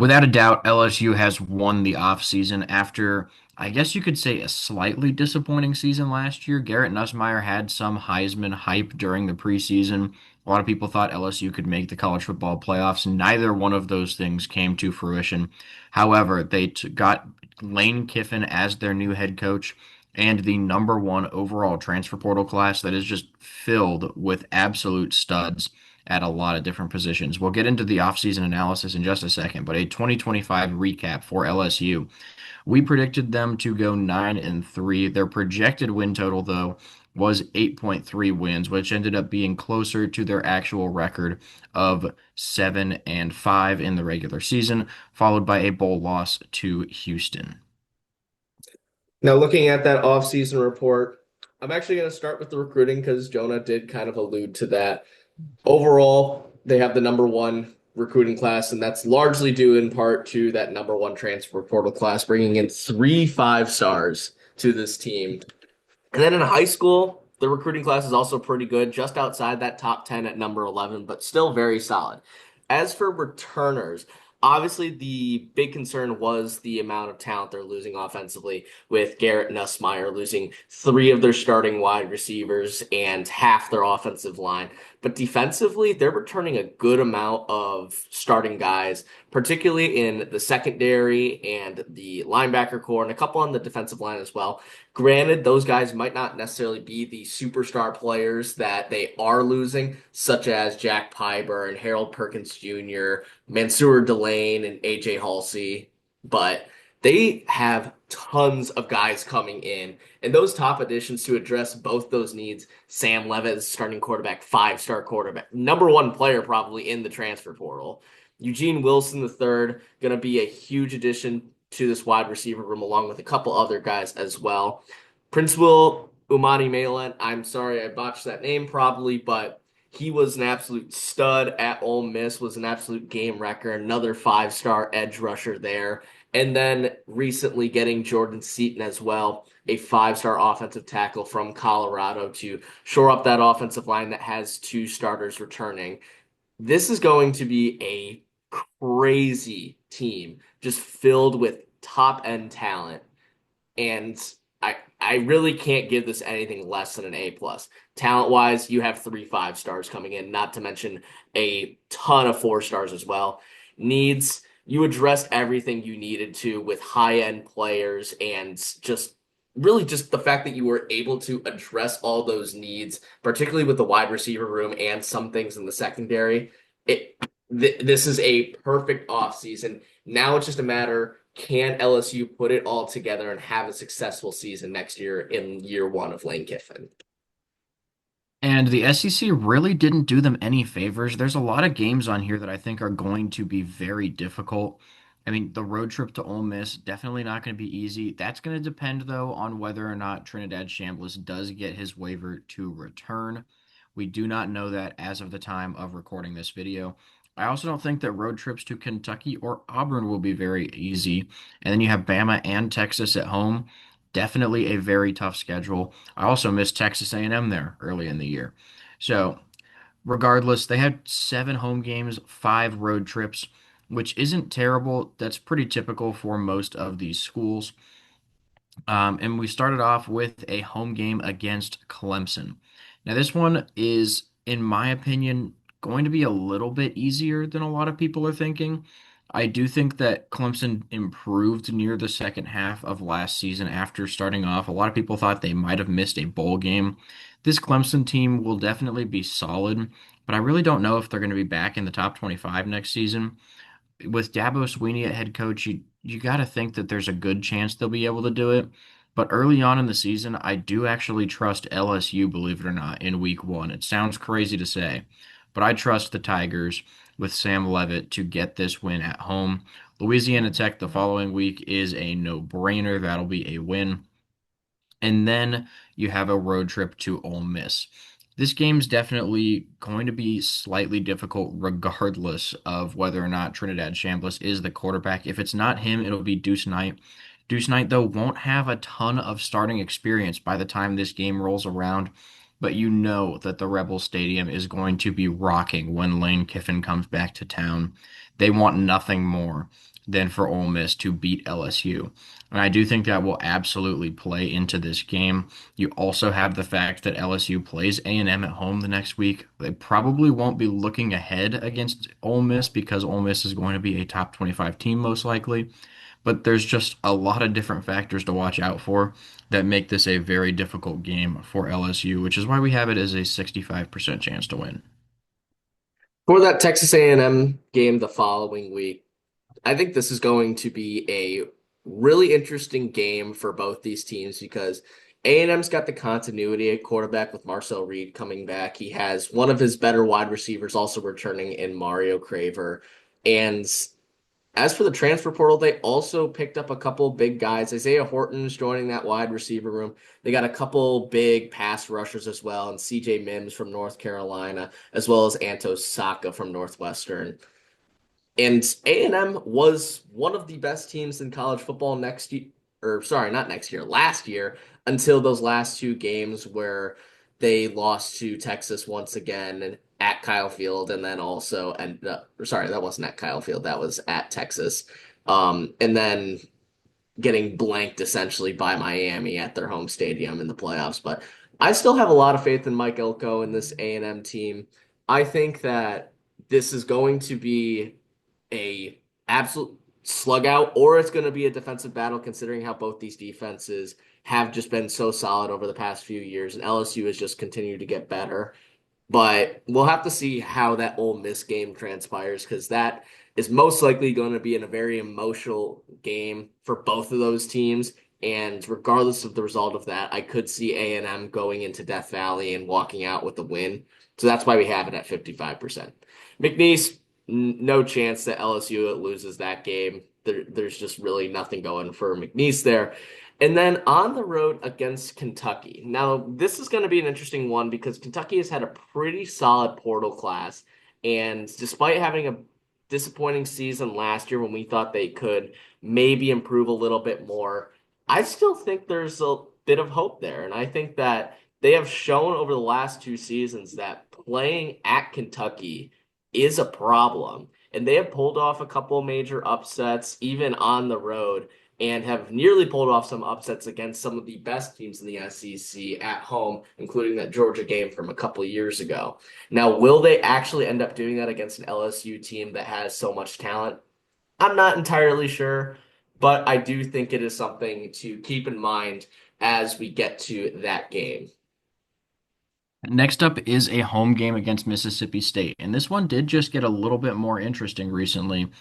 Without a doubt, LSU has won the offseason after, I guess you could say, a slightly disappointing season last year. Garrett Nussmeier had some Heisman hype during the preseason. A lot of people thought LSU could make the college football playoffs. Neither one of those things came to fruition. However, got Lane Kiffin as their new head coach and the number one overall transfer portal class that is just filled with absolute studs at a lot of different positions. We'll get into the offseason analysis in just a second, but a 2025 recap for LSU. We predicted them to go 9-3. Their projected win total, though, was 8.3 wins, which ended up being closer to their actual record of 7-5 in the regular season, followed by a bowl loss to Houston. Now, looking at that offseason report, I'm actually going to start with the recruiting because Jonah did kind of allude to that. Overall, they have the number one recruiting class, and that's largely due in part to that number one transfer portal class, bringing in three five stars to this team. And then in high school, the recruiting class is also pretty good, just outside that top 10 at number 11, but still very solid. As for returners, obviously the big concern was the amount of talent they're losing offensively, with Garrett Nussmeier losing three of their starting wide receivers and half their offensive line. But defensively, they're returning a good amount of starting guys, particularly in the secondary and the linebacker core, and a couple on the defensive line as well. Granted, those guys might not necessarily be the superstar players that they are losing, such as Jack Piber and Harold Perkins Jr., Mansour Delane, and AJ Halsey, but they have tons of guys coming in. And those top additions to address both those needs, Sam Levitt, starting quarterback, five-star quarterback, number one player probably in the transfer portal. Eugene Wilson the third, going to be a huge addition to this wide receiver room, along with a couple other guys as well. Prince Will Umani Malin, I'm sorry I botched that name probably, but he was an absolute stud at Ole Miss, was an absolute game wrecker, another five-star edge rusher there. And then recently getting Jordan Seaton as well, a five-star offensive tackle from Colorado to shore up that offensive line that has two starters returning. This is going to be a crazy team, just filled with top end talent. And I really can't give this anything less than an A plus. Talent wise, you have three five stars coming in, not to mention a ton of four stars as well. Needs, you addressed everything you needed to with high end players, and just the fact that you were able to address all those needs, particularly with the wide receiver room and some things in the secondary. This is a perfect offseason. Now it's just a matter, can LSU put it all together and have a successful season next year in year one of Lane Kiffin? And the SEC really didn't do them any favors. There's a lot of games on here that I think are going to be very difficult. I mean, the road trip to Ole Miss, definitely not going to be easy. That's going to depend, though, on whether or not Trinidad Chambliss does get his waiver to return. We do not know that as of the time of recording this video. I also don't think that road trips to Kentucky or Auburn will be very easy. And then you have Bama and Texas at home. Definitely a very tough schedule. I also missed Texas A&M there early in the year. So, regardless, they had 7 home games, 5 road trips, which isn't terrible. That's pretty typical for most of these schools. And we started off with a home game against Clemson. Now, this one is, in my opinion, going to be a little bit easier than a lot of people are thinking. I do think that Clemson improved near the second half of last season after starting off. A lot of people thought they might have missed a bowl game. This Clemson team will definitely be solid, but I really don't know if they're going to be back in the top 25 next season. With Dabo Swinney at head coach, you got to think that there's a good chance they'll be able to do it. But early on in the season, I do actually trust LSU, believe it or not, in week one. It sounds crazy to say, but I trust the Tigers with Sam Levitt to get this win at home. Louisiana Tech the following week is a no-brainer. That'll be a win. And then you have a road trip to Ole Miss. This game's definitely going to be slightly difficult regardless of whether or not Trinidad Chambliss is the quarterback. If it's not him, it'll be Deuce Knight. Deuce Knight, though, won't have a ton of starting experience by the time this game rolls around. but you know that the Rebel Stadium is going to be rocking when Lane Kiffin comes back to town. They want nothing more than for Ole Miss to beat LSU. And I do think that will absolutely play into this game. You also have the fact that LSU plays A&M at home the next week. They probably won't be looking ahead against Ole Miss because Ole Miss is going to be a top 25 team most likely. But there's just a lot of different factors to watch out for that make this a very difficult game for LSU, which is why we have it as a 65% chance to win. For that Texas A&M game the following week, I think this is going to be a really interesting game for both these teams because A&M's got the continuity at quarterback with Marcel Reed coming back. He has one of his better wide receivers also returning in Mario Craver. And as for the transfer portal, they also picked up a couple big guys. Isaiah Horton's joining that wide receiver room. They got a couple big pass rushers as well, and CJ Mims from North Carolina, as well as Antos Saka from Northwestern. And A&M was one of the best teams in college football next year, or sorry, not next year, last year, until those last two games where they lost to Texas once again and at Kyle Field, and then also ended up, or sorry, that wasn't at Kyle Field, that was at Texas. And then getting blanked essentially by Miami at their home stadium in the playoffs. But I still have a lot of faith in Mike Elko and this A&M team. I think that this is going to be a absolute slug out, or it's going to be a defensive battle, considering how both these defenses have just been so solid over the past few years, and LSU has just continued to get better. But we'll have to see how that Ole Miss game transpires because that is most likely going to be in a very emotional game for both of those teams. And regardless of the result of that, I could see A&M going into Death Valley and walking out with the win. So that's why we have it at 55%. McNeese, no chance that LSU loses that game. There's just really nothing going for McNeese there. And then on the road against Kentucky. Now, this is going to be an interesting one because Kentucky has had a pretty solid portal class. And despite having a disappointing season last year when we thought they could maybe improve a little bit more, I still think there's a bit of hope there. And I think that they have shown over the last two seasons that playing at Kentucky is a problem. And they have pulled off a couple major upsets, even on the road and have nearly pulled off some upsets against some of the best teams in the SEC at home, including that Georgia game from a couple of years ago. Now, will they actually end up doing that against an LSU team that has so much talent? I'm not entirely sure, but I do think it is something to keep in mind as we get to that game. Next up is a home game against Mississippi State, and this one did just get a little bit more interesting recently.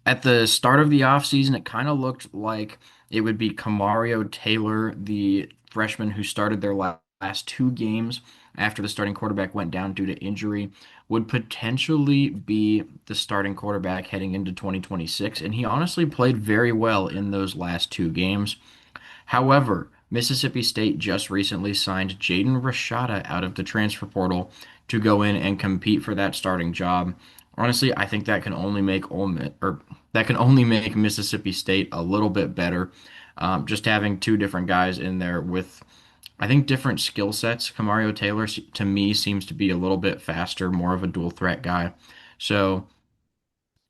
At the start of the offseason, it kind of looked like it would be Kamario Taylor, the freshman who started their last two games after the starting quarterback went down due to injury, would potentially be the starting quarterback heading into 2026. And he honestly played very well in those last two games. However, Mississippi State just recently signed Jaden Rashada out of the transfer portal to go in and compete for that starting job. Honestly, I think that can only make Ole Miss, or that can only make Mississippi State a little bit better. Just having two different guys in there with, I think, different skill sets. Kamario Taylor, to me, seems to be a little bit faster, more of a dual threat guy. So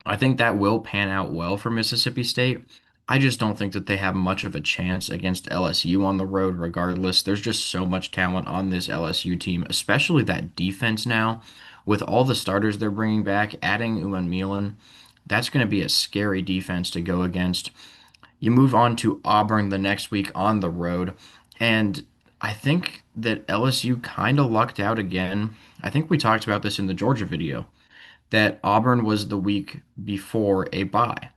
I think that will pan out well for Mississippi State. I just don't think that they have much of a chance against LSU on the road, regardless. There's just so much talent on this LSU team, especially that defense now. With all the starters they're bringing back, adding Uman Milan, that's going to be a scary defense to go against. You move on to Auburn the next week on the road, and I think that LSU kind of lucked out again. I think we talked about this in the Georgia video that Auburn was the week before a bye.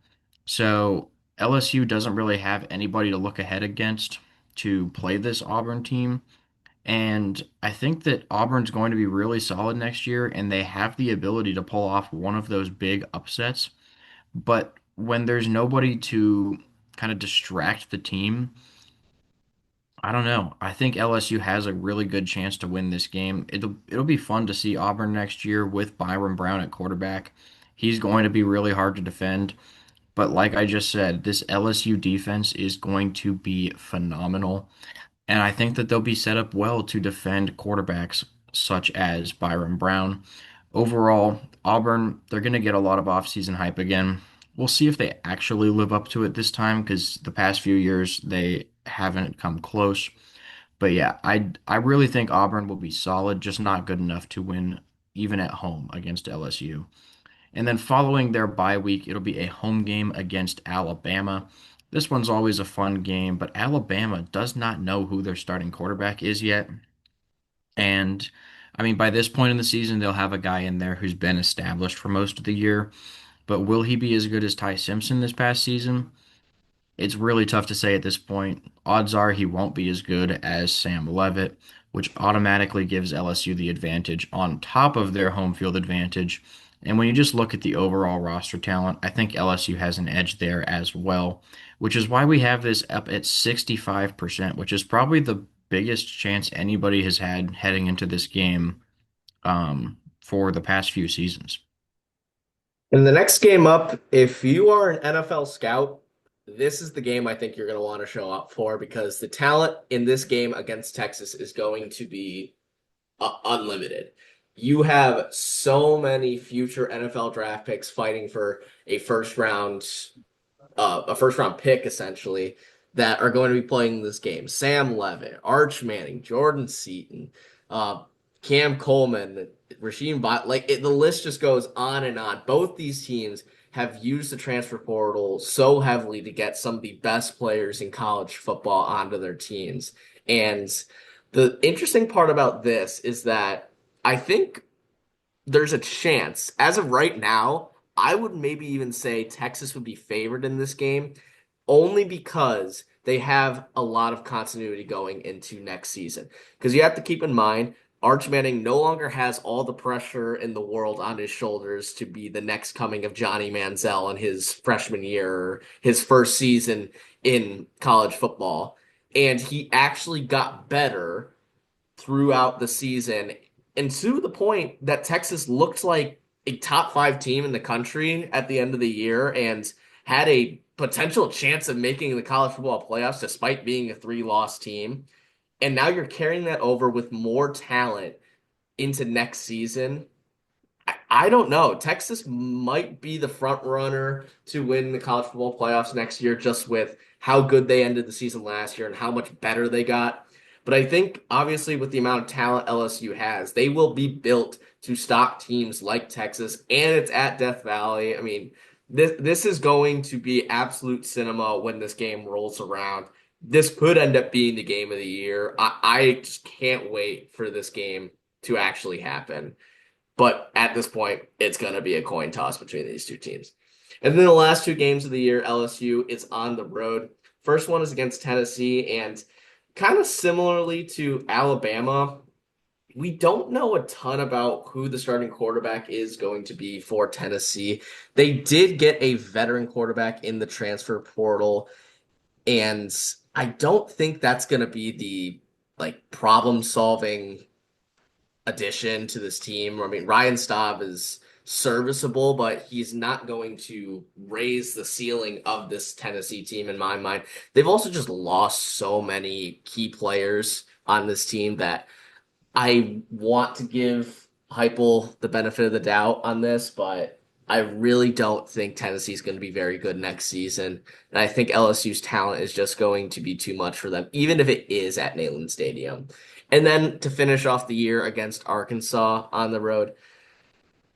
So LSU doesn't really have anybody to look ahead against to play this Auburn team. And I think that Auburn's going to be really solid next year, and they have the ability to pull off one of those big upsets. But when there's nobody to kind of distract the team, I don't know. I think LSU has a really good chance to win this game. It'll be fun to see Auburn next year with Byron Brown at quarterback. He's going to be really hard to defend, but like I just said, this LSU defense is going to be phenomenal. And I think that they'll be set up well to defend quarterbacks such as Byron Brown. Overall, Auburn, they're going to get a lot of offseason hype again. We'll see if they actually live up to it this time because the past few years they haven't come close. But yeah, I really think Auburn will be solid, just not good enough to win even at home against LSU. And then following their bye week, it'll be a home game against Alabama. This one's always a fun game, but Alabama does not know who their starting quarterback is yet. And I mean, by this point in the season, they'll have a guy in there who's been established for most of the year. But will he be as good as Ty Simpson this past season? It's really tough to say at this point. Odds are he won't be as good as Sam Levitt, which automatically gives LSU the advantage on top of their home field advantage. And when you just look at the overall roster talent, I think LSU has an edge there as well, which is why we have this up at 65%, which is probably the biggest chance anybody has had heading into this game for the past few seasons. In the next game up, if you are an NFL scout, this is the game I think you're going to want to show up for because the talent in this game against Texas is going to be unlimited. You have so many future NFL draft picks fighting for a first round pick essentially that are going to be playing this game. Sam Levitt, Arch Manning, Jordan Seaton, uh, Cam Coleman, Rasheem Bot, the list just goes on and on. Both these teams have used the transfer portal so heavily to get some of the best players in college football onto their teams. And the interesting part about this is that I think there's a chance, as of right now, I would maybe even say Texas would be favored in this game only because they have a lot of continuity going into next season. Because you have to keep in mind, Arch Manning no longer has all the pressure in the world on his shoulders to be the next coming of Johnny Manziel in his freshman year, or his first season in college football. And he actually got better throughout the season, and to the point that Texas looked like a top five team in the country at the end of the year and had a potential chance of making the college football playoffs despite being a three-loss team. And now you're carrying that over with more talent into next season. I don't know. Texas might be the front runner to win the college football playoffs next year, just with how good they ended the season last year and how much better they got. But I think, obviously, with the amount of talent LSU has, they will be built to stop teams like Texas, and it's at Death Valley. I mean, this is going to be absolute cinema when this game rolls around. This could end up being the game of the year. I just can't wait for this game to actually happen. But at this point, it's going to be a coin toss between these two teams. And then the last two games of the year, LSU is on the road. First one is against Tennessee, and kind of similarly to Alabama, we don't know a ton about who the starting quarterback is going to be for Tennessee. They did get a veteran quarterback in the transfer portal, and I don't think that's going to be the problem solving addition to this team. I mean, Ryan Staub is serviceable, but he's not going to raise the ceiling of this Tennessee team in my mind. They've also just lost so many key players on this team that I want to give Heupel the benefit of the doubt on this, but I really don't think Tennessee's going to be very good next season. And I think LSU's talent is just going to be too much for them, even if it is at Neyland Stadium. And then to finish off the year against Arkansas on the road,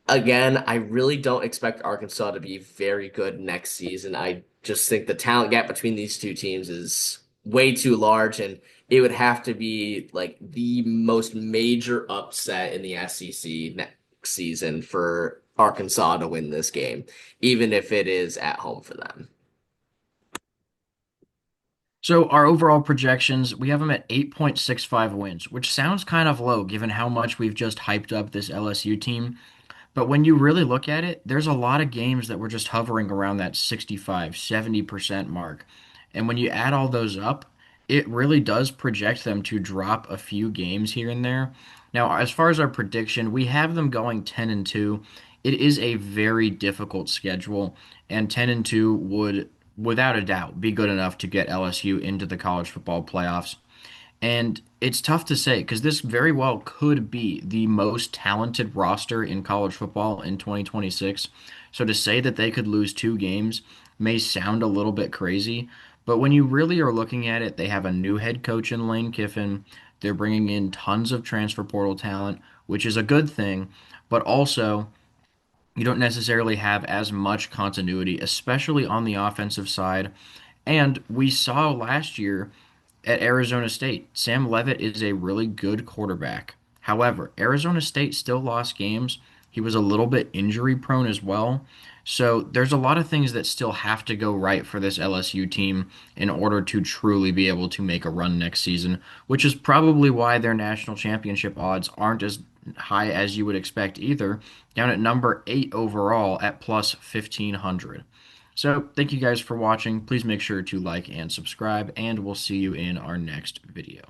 again, I really don't expect Arkansas to be very good next season. I just think the talent gap between these two teams is way too large, and it would have to be like the most major upset in the SEC next season for Arkansas to win this game, even if it is at home for them. So our overall projections, we have them at 8.65 wins, which sounds kind of low given how much we've just hyped up this LSU team. But when you really look at it, there's a lot of games that were just hovering around that 65, 70% mark. And when you add all those up, it really does project them to drop a few games here and there. Now, as far as our prediction, we have them going 10 and 2. It is a very difficult schedule, and 10 and 2 would without a doubt be good enough to get LSU into the college football playoffs. And it's tough to say because this very well could be the most talented roster in college football in 2026. So to say that they could lose two games may sound a little bit crazy, but when you really are looking at it, they have a new head coach in Lane Kiffin. They're bringing in tons of transfer portal talent, which is a good thing, but also you don't necessarily have as much continuity, especially on the offensive side. And we saw last year at Arizona State, Sam Levitt is a really good quarterback. However, Arizona State still lost games. He was a little bit injury prone as well. So there's a lot of things that still have to go right for this LSU team in order to truly be able to make a run next season, which is probably why their national championship odds aren't as high as you would expect either, down at number 8 overall at plus 1500. So, thank you guys for watching. Please make sure to like and subscribe, and we'll see you in our next video.